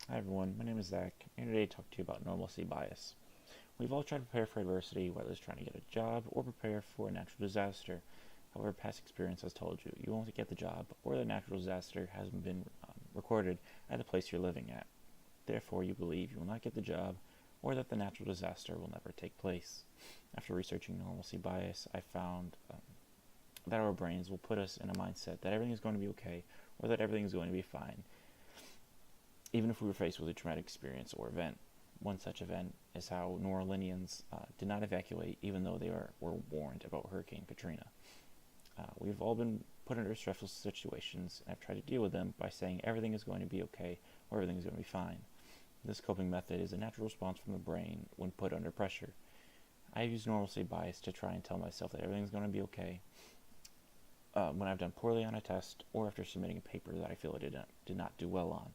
Hi everyone, my name is Zach, and today to talk to you about normalcy bias. We've all tried to prepare for adversity, whether it's trying to get a job or prepare for a natural disaster. However, past experience has told you you won't get the job, or the natural disaster hasn't been recorded at the place you're living at. Therefore, you believe you will not get the job, or that the natural disaster will never take place. After researching normalcy bias, I found that our brains will put us in a mindset that everything is going to be okay, or that everything is going to be fine, even if we were faced with a traumatic experience or event. One such event is how New Orleanians did not evacuate even though they were warned about Hurricane Katrina. We've all been put under stressful situations and have tried to deal with them by saying everything is going to be okay or everything is going to be fine. This coping method is a natural response from the brain when put under pressure. I have used normalcy bias to try and tell myself that everything's going to be okay when I've done poorly on a test or after submitting a paper that I feel I did not do well on.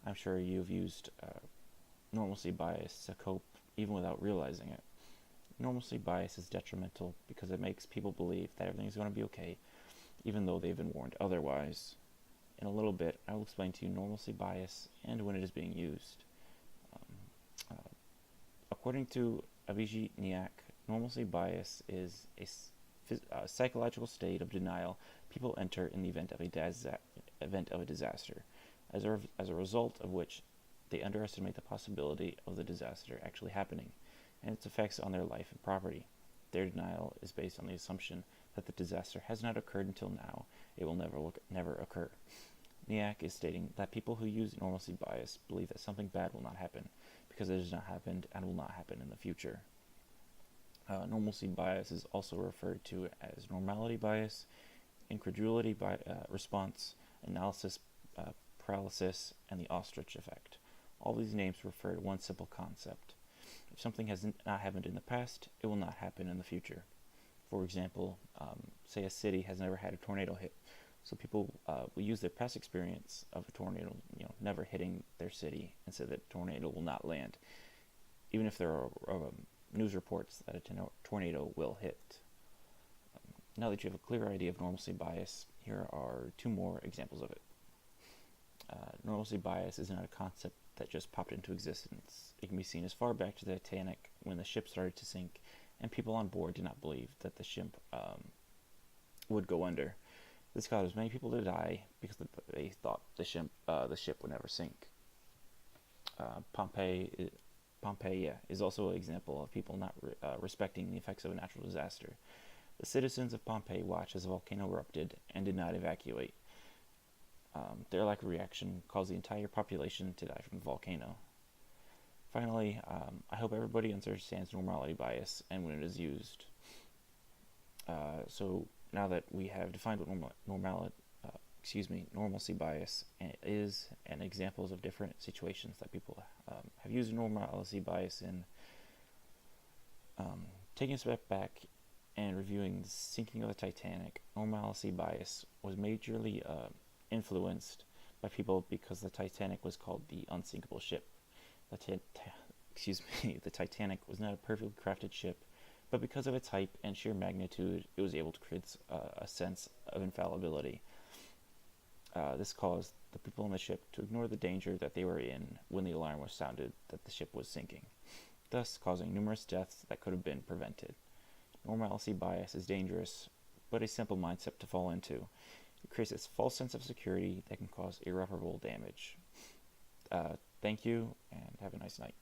I'm sure you've used normalcy bias to cope even without realizing it. Normalcy bias is detrimental because it makes people believe that everything is going to be okay, even though they've been warned otherwise. In a little bit, I will explain to you normalcy bias and when it is being used. Um, According to Avijit Niak, normalcy bias is a psychological state of denial people enter in the event of a disaster, as a result of which they underestimate the possibility of the disaster actually happening and its effects on their life and property. Their denial is based on the assumption that the disaster has not occurred until now, it will never occur. Niak is stating that people who use normalcy bias believe that something bad will not happen because it has not happened and will not happen in the future. Normalcy bias is also referred to as normality bias, response, analysis paralysis, and the ostrich effect. All these names refer to one simple concept. If something has not happened in the past, it will not happen in the future. For example, say a city has never had a tornado hit, so people will use their past experience of a tornado, never hitting their city, and say that a tornado will not land, even if there are news reports that a tornado will hit. Now that you have a clear idea of normalcy bias, here are two more examples of it. Normalcy bias is not a concept that just popped into existence. It can be seen as far back to the Titanic when the ship started to sink, and people on board did not believe that the ship would go under. This caused many people to die because they thought the ship would never sink. Pompeii is also an example of people not respecting the effects of a natural disaster. The citizens of Pompeii watched as the volcano erupted and did not evacuate. Their lack of reaction caused the entire population to die from the volcano. Finally, I hope everybody understands normality bias and when it is used. So now that we have defined what normalcy bias is and examples of different situations that people have used normalcy bias in, taking a step back and reviewing the sinking of the Titanic, normalcy bias was majorly influenced by people because the Titanic was called the unsinkable ship. The Titanic was not a perfectly crafted ship, but because of its height and sheer magnitude, it was able to create a sense of infallibility. This caused the people on the ship to ignore the danger that they were in when the alarm was sounded that the ship was sinking, thus causing numerous deaths that could have been prevented. Normalcy bias is dangerous, but a simple mindset to fall into. It creates this false sense of security that can cause irreparable damage. Thank you, and have a nice night.